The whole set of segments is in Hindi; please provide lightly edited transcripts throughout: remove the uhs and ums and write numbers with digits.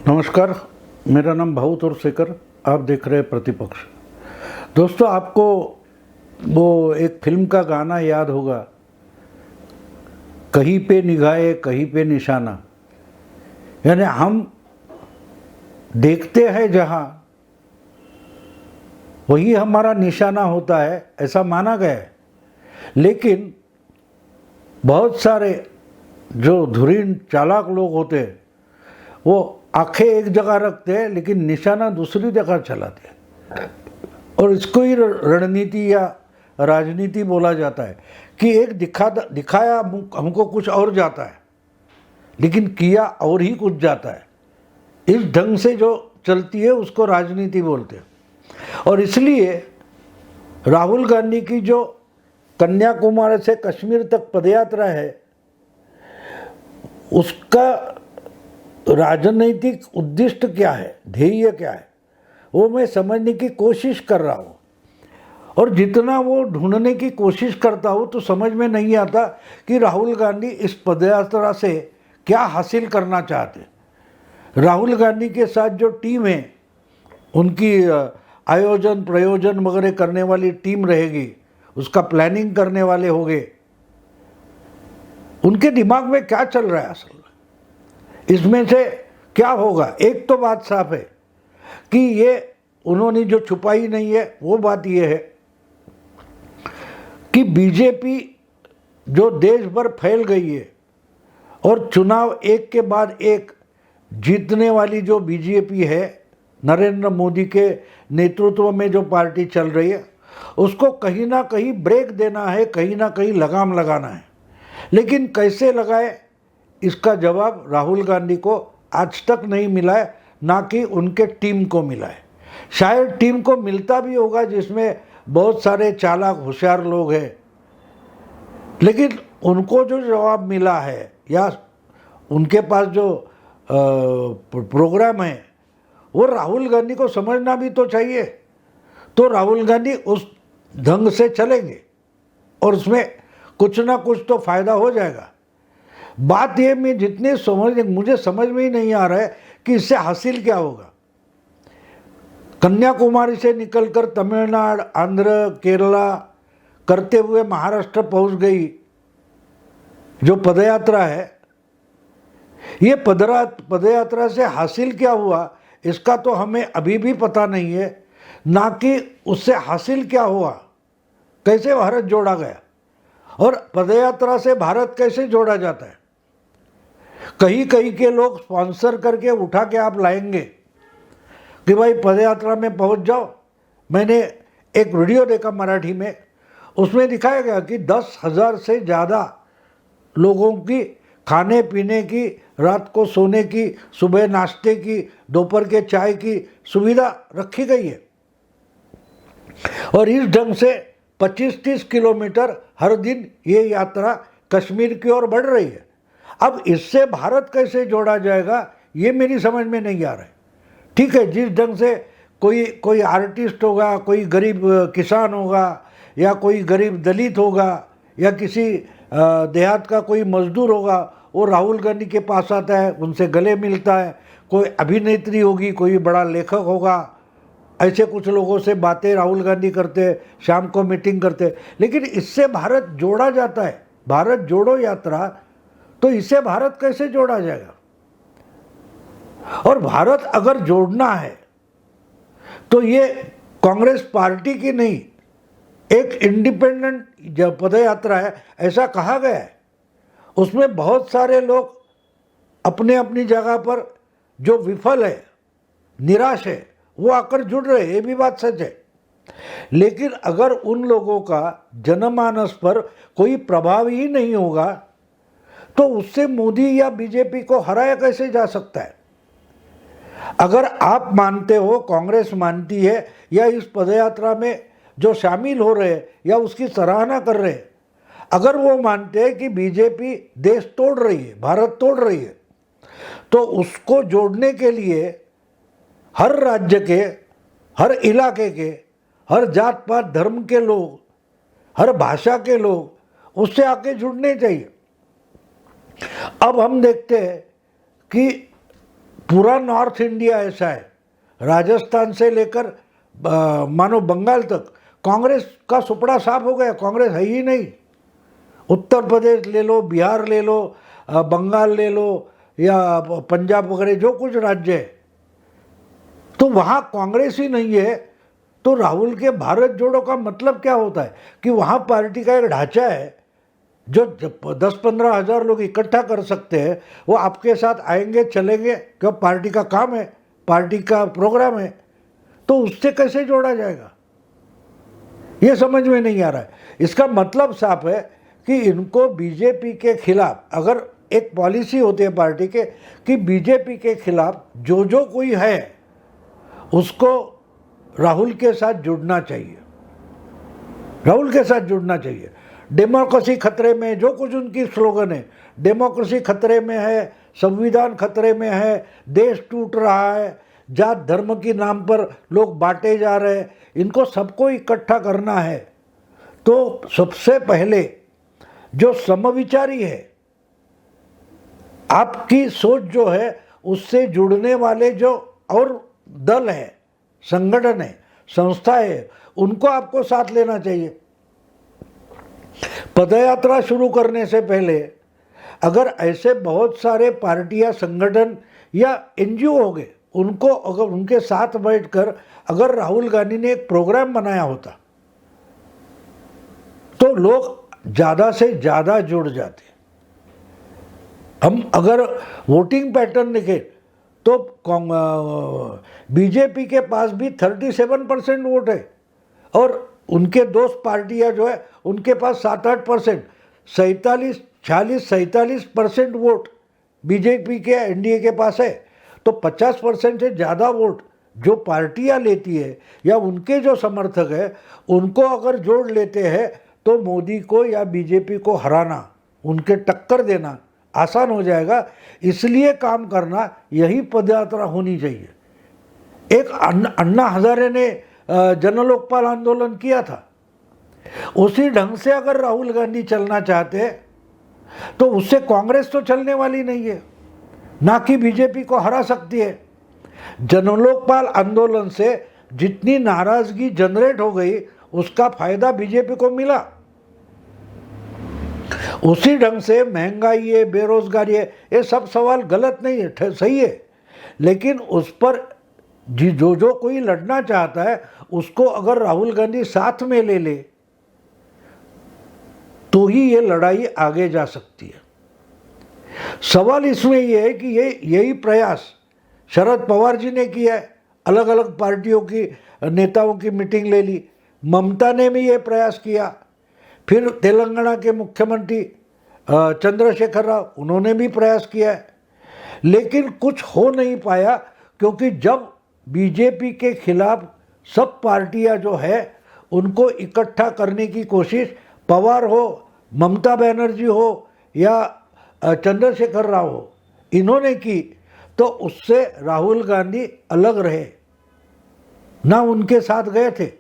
नमस्कार, मेरा नाम भाऊ तोरसेकर। आप देख रहे हैं प्रतिपक्ष। दोस्तों, आपको वो एक फिल्म का गाना याद होगा, कहीं पे निगाहे कहीं पे निशाना। यानी हम देखते हैं जहाँ वही हमारा निशाना होता है, ऐसा माना गया है। लेकिन बहुत सारे जो धुरीन चालाक लोग होते हैं वो आंखें एक जगह रखते हैं लेकिन निशाना दूसरी जगह चलाते हैं, और इसको ही रणनीति या राजनीति बोला जाता है कि एक दिखाया हमको कुछ और जाता है लेकिन किया और ही कुछ जाता है। इस ढंग से जो चलती है उसको राजनीति बोलते हैं। और इसलिए राहुल गांधी की जो कन्याकुमारी से कश्मीर तक पदयात्रा है, उसका राजनीतिक उद्देश्य क्या है, ध्येय क्या है, वो मैं समझने की कोशिश कर रहा हूँ। और जितना वो ढूंढने की कोशिश करता हूँ तो समझ में नहीं आता कि राहुल गांधी इस पदयात्रा से क्या हासिल करना चाहते। राहुल गांधी के साथ जो टीम है, उनकी आयोजन प्रयोजन वगैरह करने वाली टीम रहेगी, उसका प्लानिंग करने वाले होंगे, उनके दिमाग में क्या चल रहा है असल में, इसमें से क्या होगा। एक तो बात साफ है कि ये उन्होंने जो छुपाई नहीं है वो बात ये है कि बीजेपी जो देश भर फैल गई है और चुनाव एक के बाद एक जीतने वाली जो बीजेपी है, नरेंद्र मोदी के नेतृत्व में जो पार्टी चल रही है, उसको कहीं ना कहीं ब्रेक देना है, कहीं ना कहीं लगाम लगाना है। लेकिन कैसे लगाए, इसका जवाब राहुल गांधी को आज तक नहीं मिला है, ना कि उनके टीम को मिला है। शायद टीम को मिलता भी होगा जिसमें बहुत सारे चालाक होशियार लोग हैं, लेकिन उनको जो जवाब मिला है या उनके पास जो प्रोग्राम है वो राहुल गांधी को समझना भी तो चाहिए। तो राहुल गांधी उस ढंग से चलेंगे और उसमें कुछ ना कुछ तो फायदा हो जाएगा। बात ये मैं जितने मुझे समझ में ही नहीं आ रहा है कि इससे हासिल क्या होगा। कन्याकुमारी से निकलकर तमिलनाडु, आंध्र, केरला करते हुए महाराष्ट्र पहुंच गई जो पदयात्रा है, ये पदयात्रा से हासिल क्या हुआ इसका तो हमें अभी भी पता नहीं है, ना कि उससे हासिल क्या हुआ, कैसे भारत जोड़ा गया और पदयात्रा से भारत कैसे जोड़ा जाता है। कहीं कहीं के लोग स्पॉन्सर करके उठा के आप लाएंगे कि भाई पदयात्रा में पहुंच जाओ। मैंने एक वीडियो देखा मराठी में, उसमें दिखाया गया कि 10,000 से ज़्यादा लोगों की खाने पीने की, रात को सोने की, सुबह नाश्ते की, दोपहर के चाय की सुविधा रखी गई है। और इस ढंग से 25-30 किलोमीटर हर दिन ये यात्रा कश्मीर की ओर बढ़ रही है। अब इससे भारत कैसे जोड़ा जाएगा ये मेरी समझ में नहीं आ रहा है। ठीक है, जिस ढंग से कोई आर्टिस्ट होगा, कोई गरीब किसान होगा, या कोई गरीब दलित होगा, या किसी देहात का कोई मजदूर होगा, वो राहुल गांधी के पास आता है, उनसे गले मिलता है। कोई अभिनेत्री होगी, कोई बड़ा लेखक होगा, ऐसे कुछ लोगों से बातें राहुल गांधी करते हैं, शाम को मीटिंग करते हैं। लेकिन इससे भारत जोड़ा जाता है। भारत जोड़ो यात्रा, तो इससे भारत कैसे जोड़ा जाएगा। और भारत अगर जोड़ना है तो ये कांग्रेस पार्टी की नहीं, एक इंडिपेंडेंट जो पदयात्रा है ऐसा कहा गया है। उसमें बहुत सारे लोग अपने अपनी जगह पर जो विफल है, निराश है, वो आकर जुड़ रहे हैं, ये भी बात सच है। लेकिन अगर उन लोगों का जनमानस पर कोई प्रभाव ही नहीं होगा तो उससे मोदी या बीजेपी को हराया कैसे जा सकता है। अगर आप मानते हो, कांग्रेस मानती है, या इस पदयात्रा में जो शामिल हो रहे हैं या उसकी सराहना कर रहे हैं, अगर वो मानते हैं कि बीजेपी देश तोड़ रही है, भारत तोड़ रही है, तो उसको जोड़ने के लिए हर राज्य के, हर इलाके के, हर जात पात धर्म के लोग, हर भाषा के लोग उससे आके जुड़ने चाहिए। अब हम देखते हैं कि पूरा नॉर्थ इंडिया ऐसा है, राजस्थान से लेकर मानो बंगाल तक कांग्रेस का सुपड़ा साफ हो गया, कांग्रेस है ही नहीं। उत्तर प्रदेश ले लो, बिहार ले लो, बंगाल ले लो या पंजाब वगैरह जो कुछ राज्य है, तो वहाँ कांग्रेस ही नहीं है। तो राहुल के भारत जोड़ो का मतलब क्या होता है कि वहाँ पार्टी का एक ढांचा है जो 10-15 हज़ार लोग इकट्ठा कर सकते हैं, वो आपके साथ आएंगे चलेंगे, क्यों पार्टी का काम है, पार्टी का प्रोग्राम है, तो उससे कैसे जोड़ा जाएगा, ये समझ में नहीं आ रहा है। इसका मतलब साफ है कि इनको बीजेपी के खिलाफ, अगर एक पॉलिसी होती है पार्टी के कि बीजेपी के खिलाफ जो जो कोई है उसको राहुल के साथ जुड़ना चाहिए, राहुल के साथ जुड़ना चाहिए। डेमोक्रेसी खतरे में, जो कुछ उनकी स्लोगन है, डेमोक्रेसी खतरे में है, संविधान खतरे में है, देश टूट रहा है, जात धर्म के नाम पर लोग बांटे जा रहे हैं, इनको सबको इकट्ठा करना है। तो सबसे पहले जो समविचारी है, आपकी सोच जो है उससे जुड़ने वाले जो और दल है, संगठन है, संस्था है, उनको आपको साथ लेना चाहिए। पदयात्रा शुरू करने से पहले अगर ऐसे बहुत सारे पार्टियां, संगठन या एनजीओ हो गए, उनको अगर उनके साथ बैठकर अगर राहुल गांधी ने एक प्रोग्राम बनाया होता तो लोग ज़्यादा से ज़्यादा जुड़ जाते। हम अगर वोटिंग पैटर्न देखें तो बीजेपी के पास भी 37% वोट है और उनके दोस्त पार्टियां जो है उनके पास 7-8%, 47% वोट बीजेपी के एनडीए के पास है। तो 50% से ज़्यादा वोट जो पार्टियां लेती है या उनके जो समर्थक है उनको अगर जोड़ लेते हैं तो मोदी को या बीजेपी को हराना, उनके टक्कर देना आसान हो जाएगा। इसलिए काम करना, यही पदयात्रा होनी चाहिए। एक अन्ना हजारे ने जन लोकपाल आंदोलन किया था, उसी ढंग से अगर राहुल गांधी चलना चाहते हैं तो उससे कांग्रेस तो चलने वाली नहीं है, ना कि बीजेपी को हरा सकती है। जन लोकपाल आंदोलन से जितनी नाराजगी जनरेट हो गई उसका फायदा बीजेपी को मिला। उसी ढंग से महंगाई है, बेरोजगारी है, ये सब सवाल गलत नहीं है, सही है, लेकिन उस पर जो जो कोई लड़ना चाहता है उसको अगर राहुल गांधी साथ में ले ले तो ही ये लड़ाई आगे जा सकती है। सवाल इसमें यह है कि यही प्रयास शरद पवार जी ने किया है, अलग अलग पार्टियों की नेताओं की मीटिंग ले ली, ममता ने भी ये प्रयास किया, फिर तेलंगाना के मुख्यमंत्री चंद्रशेखर राव, उन्होंने भी प्रयास किया है, लेकिन कुछ हो नहीं पाया, क्योंकि जब बीजेपी के खिलाफ सब पार्टियां जो है उनको इकट्ठा करने की कोशिश पवार हो, ममता बनर्जी हो या चंद्रशेखर राव हो, इन्होंने की, तो उससे राहुल गांधी अलग रहे, ना उनके साथ गए थे।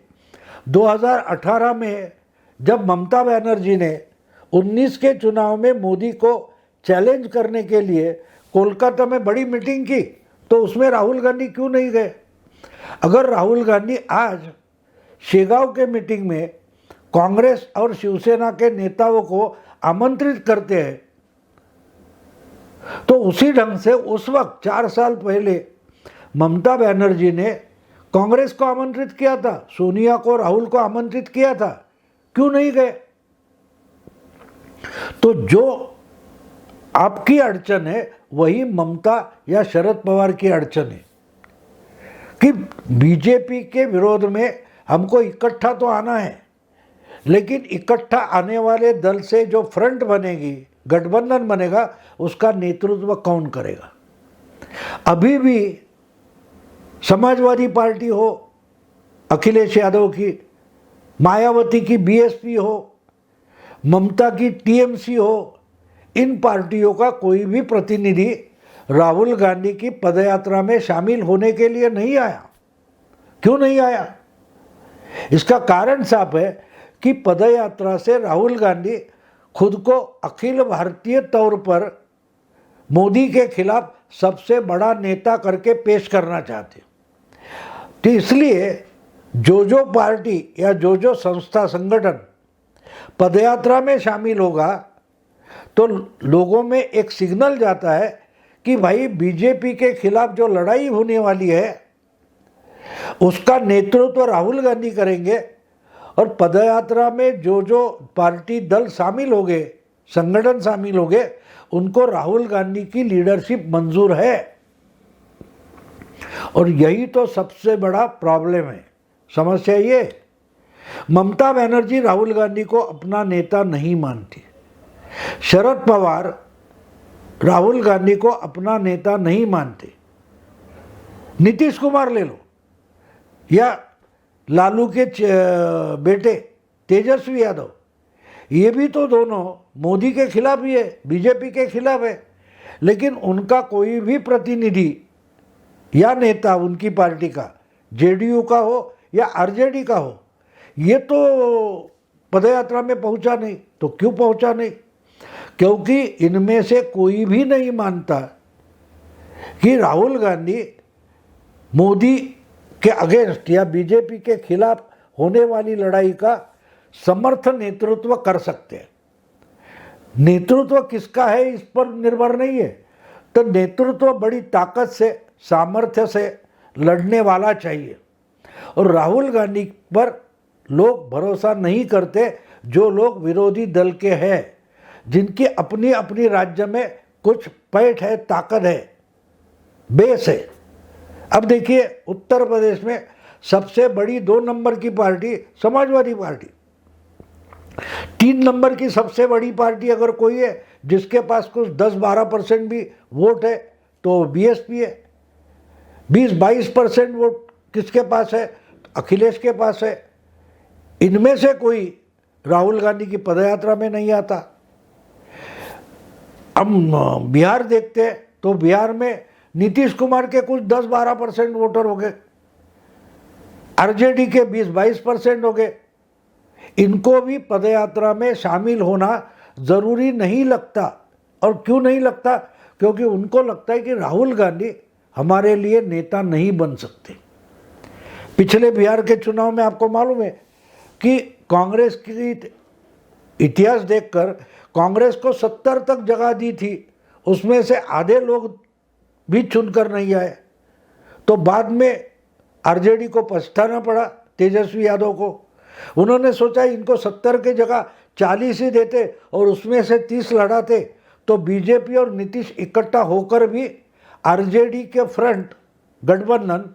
2018 में जब ममता बनर्जी ने 19 के चुनाव में मोदी को चैलेंज करने के लिए कोलकाता में बड़ी मीटिंग की, तो उसमें राहुल गांधी क्यों नहीं गए? अगर राहुल गांधी आज शेगांव के मीटिंग में कांग्रेस और शिवसेना के नेताओं को आमंत्रित करते हैं तो उसी ढंग से उस वक्त 4 साल पहले ममता बनर्जी ने कांग्रेस को आमंत्रित किया था, सोनिया को, राहुल को आमंत्रित किया था, क्यों नहीं गए? तो जो आपकी अड़चन है वही ममता या शरद पवार की अड़चन है कि बीजेपी के विरोध में हमको इकट्ठा तो आना है, लेकिन इकट्ठा आने वाले दल से जो फ्रंट बनेगी, गठबंधन बनेगा, उसका नेतृत्व कौन करेगा? अभी भी समाजवादी पार्टी हो अखिलेश यादव की, मायावती की बीएसपी हो, ममता की टीएमसी हो, इन पार्टियों का कोई भी प्रतिनिधि राहुल गांधी की पदयात्रा में शामिल होने के लिए नहीं आया। क्यों नहीं आया? इसका कारण साफ है कि पदयात्रा से राहुल गांधी खुद को अखिल भारतीय तौर पर मोदी के खिलाफ सबसे बड़ा नेता करके पेश करना चाहते। तो इसलिए जो पार्टी या जो संस्था संगठन पदयात्रा में शामिल होगा तो लोगों में एक सिग्नल जाता है कि भाई बीजेपी के खिलाफ जो लड़ाई होने वाली है उसका नेतृत्व राहुल गांधी करेंगे। और पदयात्रा में जो पार्टी दल शामिल हो गए, संगठन शामिल हो गए, उनको राहुल गांधी की लीडरशिप मंजूर है। और यही तो सबसे बड़ा प्रॉब्लम है, समस्या ये। ममता बनर्जी राहुल गांधी को अपना नेता नहीं मानती, शरद पवार राहुल गांधी को अपना नेता नहीं मानते, नीतीश कुमार ले लो या लालू के बेटे तेजस्वी यादव, ये भी तो दोनों मोदी के खिलाफ ही है, बीजेपी के खिलाफ है। लेकिन उनका कोई भी प्रतिनिधि या नेता उनकी पार्टी का, जेडीयू का हो या आरजेडी का हो, ये तो पदयात्रा में पहुंचा नहीं। तो क्यों पहुंचा नहीं? क्योंकि इनमें से कोई भी नहीं मानता कि राहुल गांधी मोदी के अगेंस्ट या बीजेपी के खिलाफ होने वाली लड़ाई का समर्थन नेतृत्व कर सकते हैं। नेतृत्व किसका है इस पर निर्भर नहीं है, तो नेतृत्व बड़ी ताकत से, सामर्थ्य से लड़ने वाला चाहिए। और राहुल गांधी पर लोग भरोसा नहीं करते, जो लोग विरोधी दल के हैं, जिनकी अपनी अपनी राज्य में कुछ पैठ है, ताकत है, बेस है। अब देखिए उत्तर प्रदेश में सबसे बड़ी 2 नंबर की पार्टी समाजवादी पार्टी, 3 नंबर की सबसे बड़ी पार्टी अगर कोई है जिसके पास कुछ 10-12% भी वोट है तो बीएसपी है। 20-22% वोट किसके पास है? अखिलेश के पास है। इनमें से कोई राहुल गांधी की पदयात्रा में नहीं आता। हम बिहार देखते हैं तो बिहार में नीतीश कुमार के कुछ 10-12% वोटर हो गए, आरजेडी के 20-22% हो गए। इनको भी पदयात्रा में शामिल होना ज़रूरी नहीं लगता। और क्यों नहीं लगता? क्योंकि उनको लगता है कि राहुल गांधी हमारे लिए नेता नहीं बन सकते। पिछले बिहार के चुनाव में आपको मालूम है कि कांग्रेस की इतिहास देखकर कांग्रेस को 70 तक जगह दी थी, उसमें से आधे लोग भी चुनकर नहीं आए। तो बाद में आरजेडी को पछताना पड़ा, तेजस्वी यादव को। उन्होंने सोचा इनको 70 की जगह 40 ही देते और उसमें से 30 लड़ाते तो बीजेपी और नीतीश इकट्ठा होकर भी आरजेडी के फ्रंट गठबंधन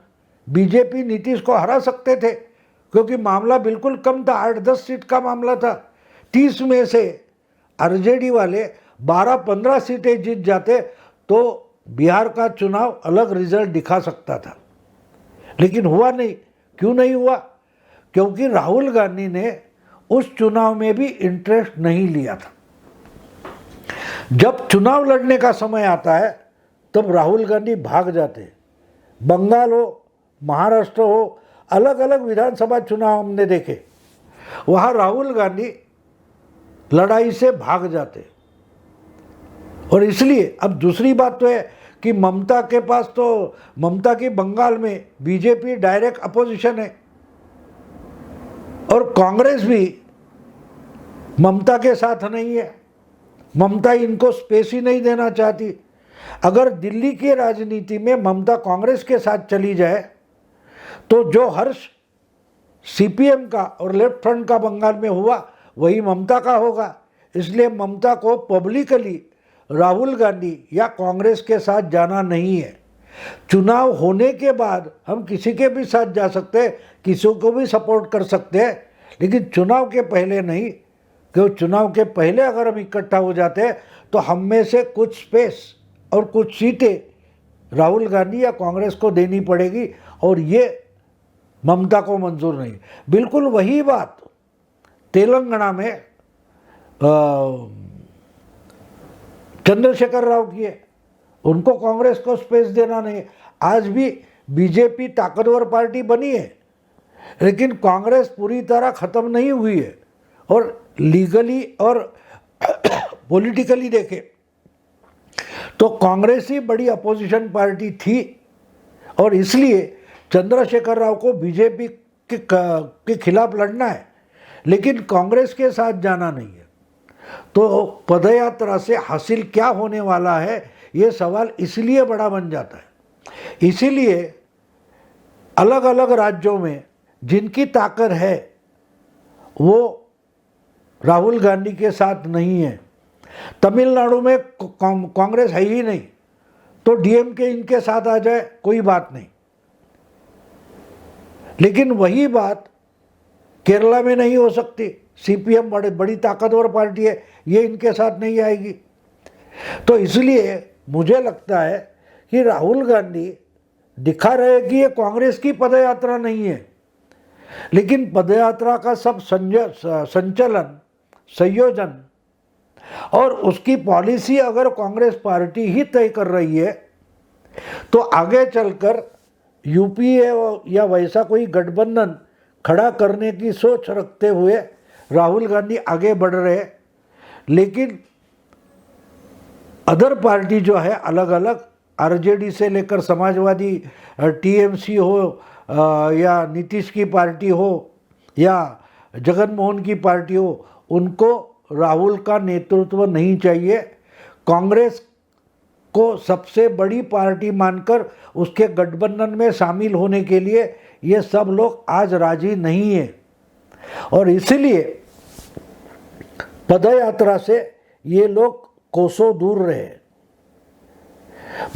बीजेपी नीतीश को हरा सकते थे, क्योंकि मामला बिल्कुल कम था, 8-10 सीट का मामला था। 30 में से आरजेडी वाले 12-15 सीटें जीत जाते तो बिहार का चुनाव अलग रिजल्ट दिखा सकता था। लेकिन हुआ नहीं। क्यों नहीं हुआ? क्योंकि राहुल गांधी ने उस चुनाव में भी इंटरेस्ट नहीं लिया था। जब चुनाव लड़ने का समय आता है तब राहुल गांधी भाग जाते हैं। बंगाल हो, महाराष्ट्र हो, अलग अलग विधानसभा चुनाव हमने देखे, वहाँ राहुल गांधी लड़ाई से भाग जाते। और इसलिए अब दूसरी बात तो है कि ममता के पास तो, ममता की बंगाल में बीजेपी डायरेक्ट अपोजिशन है और कांग्रेस भी ममता के साथ नहीं है। ममता इनको स्पेस ही नहीं देना चाहती। अगर दिल्ली की राजनीति में ममता कांग्रेस के साथ चली जाए तो जो हर्ष सीपीएम का और लेफ्ट फ्रंट का बंगाल में हुआ वही ममता का होगा। इसलिए ममता को पब्लिकली राहुल गांधी या कांग्रेस के साथ जाना नहीं है। चुनाव होने के बाद हम किसी के भी साथ जा सकते हैं, किसी को भी सपोर्ट कर सकते हैं, लेकिन चुनाव के पहले नहीं। क्योंकि चुनाव के पहले अगर हम इकट्ठा हो जाते हैं तो हम में से कुछ स्पेस और कुछ सीटें राहुल गांधी या कांग्रेस को देनी पड़ेगी और ये ममता को मंजूर नहीं। बिल्कुल वही बात तेलंगाना में चंद्रशेखर राव की है। उनको कांग्रेस को स्पेस देना नहीं। आज भी बीजेपी ताकतवर पार्टी बनी है, लेकिन कांग्रेस पूरी तरह ख़त्म नहीं हुई है। और लीगली और पॉलिटिकली देखें तो कांग्रेस ही बड़ी अपोजिशन पार्टी थी और इसलिए चंद्रशेखर राव को बीजेपी के खिलाफ लड़ना है, लेकिन कांग्रेस के साथ जाना नहीं है। तो पदयात्रा से हासिल क्या होने वाला है, ये सवाल इसलिए बड़ा बन जाता है। इसीलिए अलग अलग राज्यों में जिनकी ताकत है वो राहुल गांधी के साथ नहीं है। तमिलनाडु में कांग्रेस है ही नहीं, तो डीएमके इनके साथ आ जाए कोई बात नहीं, लेकिन वही बात केरला में नहीं हो सकती। सीपीएम बड़ी ताकतवर पार्टी है, ये इनके साथ नहीं आएगी। तो इसलिए मुझे लगता है कि राहुल गांधी दिखा रहे कि ये कांग्रेस की पदयात्रा नहीं है, लेकिन पदयात्रा का सब संचालन, संयोजन और उसकी पॉलिसी अगर कांग्रेस पार्टी ही तय कर रही है, तो आगे चलकर यूपीए या वैसा कोई गठबंधन खड़ा करने की सोच रखते हुए राहुल गांधी आगे बढ़ रहे हैं। लेकिन अदर पार्टी जो है अलग अलग, आरजेडी से लेकर समाजवादी, टीएमसी हो या नीतीश की पार्टी हो या जगन मोहन की पार्टी हो, उनको राहुल का नेतृत्व नहीं चाहिए। कांग्रेस को सबसे बड़ी पार्टी मानकर उसके गठबंधन में शामिल होने के लिए ये सब लोग आज राजी नहीं है और इसलिए पदयात्रा से ये लोग कोसों दूर रहे।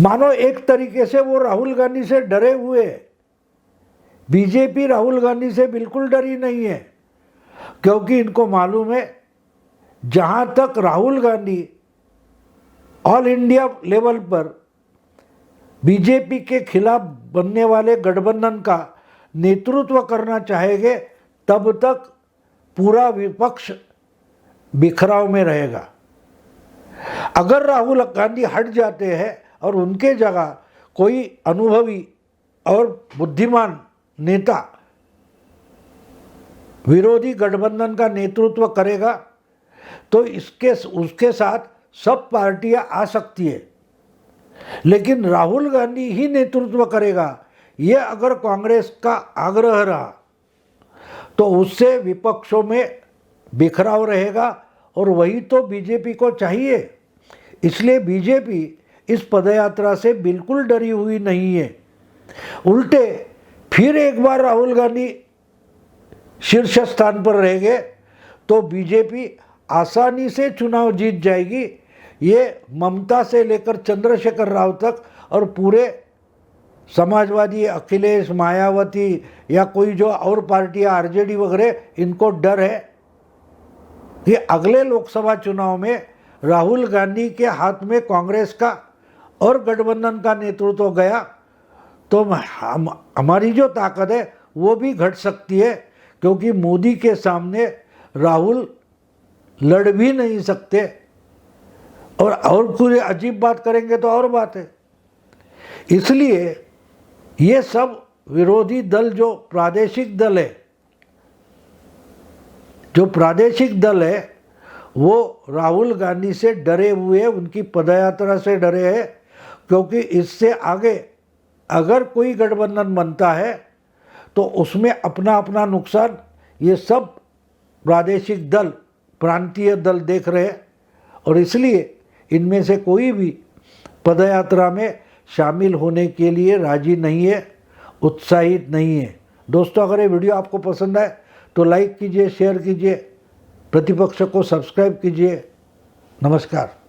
मानो एक तरीके से वो राहुल गांधी से डरे हुए हैं। बीजेपी राहुल गांधी से बिल्कुल डरी नहीं है, क्योंकि इनको मालूम है जहां तक Rahul Gandhi all India level पर बीजेपी के खिलाफ बनने वाले गठबंधन का नेतृत्व करना चाहेंगे, तब तक पूरा विपक्ष बिखराव में रहेगा। अगर राहुल गांधी हट जाते हैं और उनके जगह कोई अनुभवी और बुद्धिमान नेता विरोधी गठबंधन का नेतृत्व करेगा, तो उसके साथ सब पार्टियां आ सकती है। लेकिन राहुल गांधी ही नेतृत्व करेगा, ये अगर कांग्रेस का आग्रह रहा तो उससे विपक्षों में बिखराव रहेगा और वही तो बीजेपी को चाहिए। इसलिए बीजेपी इस पदयात्रा से बिल्कुल डरी हुई नहीं है। उल्टे फिर एक बार राहुल गांधी शीर्ष स्थान पर रहेंगे तो बीजेपी आसानी से चुनाव जीत जाएगी। ये ममता से लेकर चंद्रशेखर राव तक और पूरे समाजवादी, अखिलेश, मायावती या कोई जो और पार्टियां आरजेडी वगैरह, इनको डर है कि अगले लोकसभा चुनाव में राहुल गांधी के हाथ में कांग्रेस का और गठबंधन का नेतृत्व गया तो हमारी जो ताकत है वो भी घट सकती है, क्योंकि मोदी के सामने राहुल लड़ भी नहीं सकते और पूरी अजीब बात करेंगे तो और बात है। इसलिए ये सब विरोधी दल जो प्रादेशिक दल है वो राहुल गांधी से डरे हुए, उनकी पदयात्रा से डरे हैं, क्योंकि इससे आगे अगर कोई गठबंधन बनता है तो उसमें अपना अपना नुकसान ये सब प्रादेशिक दल, प्रांतीय दल देख रहे हैं और इसलिए इनमें से कोई भी पदयात्रा में शामिल होने के लिए राजी नहीं है, उत्साहित नहीं है। दोस्तों, अगर ये वीडियो आपको पसंद आए तो लाइक कीजिए, शेयर कीजिए, प्रतिपक्ष को सब्सक्राइब कीजिए। नमस्कार।